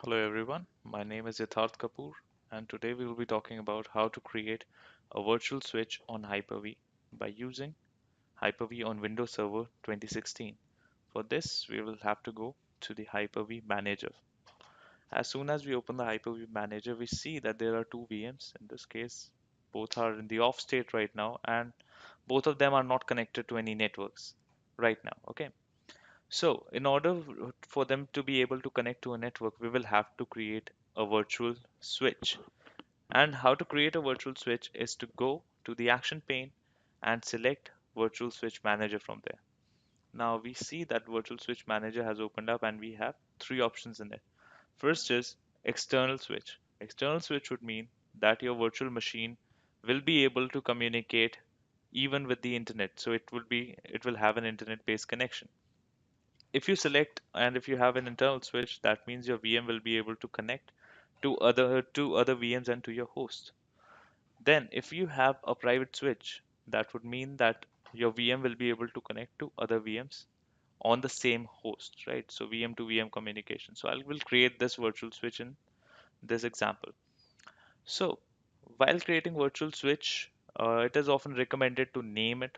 Hello everyone, my name is Yatharth Kapoor and today we will be talking about how to create a virtual switch on Hyper-V by using Hyper-V on Windows Server 2016. For this, we will have to go to the Hyper-V Manager. As soon as we open the Hyper-V Manager, we see that there are two VMs. In this case, both are in the off state right now and both of them are not connected to any networks right now. Okay. So, in order for them to be able to connect to a network, we will have to create a virtual switch. And how to create a virtual switch is to go to the action pane and select Virtual Switch Manager from there. Now we see that Virtual Switch Manager has opened up and we have three options in it. First is external switch. External switch would mean that your virtual machine will be able to communicate even with the internet. So it will have an internet based connection. If you select and if you have an internal switch, that means your VM will be able to connect to other VMs and to your host. Then if you have a private switch, that would mean that your VM will be able to connect to other VMs on the same host, right? So VM to VM communication. So I will create this virtual switch in this example. So while creating virtual switch, it is often recommended to name it,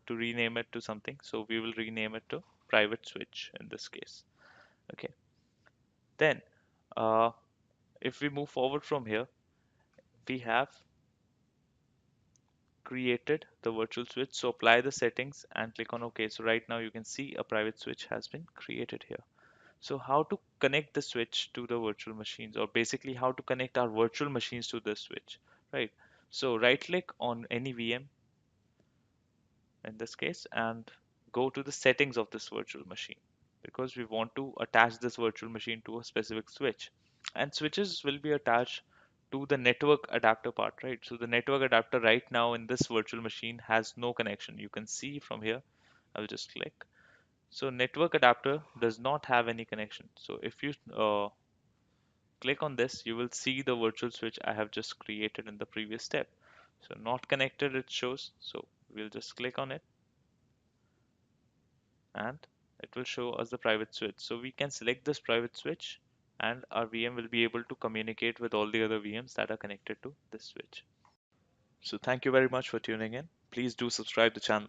to rename it to something. So we will rename it to private switch in this case. Okay. Then, uh, if we move forward from here, we have created the virtual switch. So apply the settings and click on OK. So right now you can see a private switch has been created here. So how to connect the switch to the virtual machines, or basically how to connect our virtual machines to the switch, right? So right click on any VM in this case and go to the settings of this virtual machine because we want to attach this virtual machine to a specific switch, and switches will be attached to the network adapter part, right? So the network adapter right now in this virtual machine has no connection. You can see from here. I'll just click. So network adapter does not have any connection. So if you click on this, you will see the virtual switch I have just created in the previous step. So not connected it shows. So we'll just click on it and it will show us the private switch. So we can select this private switch and our VM will be able to communicate with all the other VMs that are connected to this switch. So thank you very much for tuning in. Please do subscribe the channel.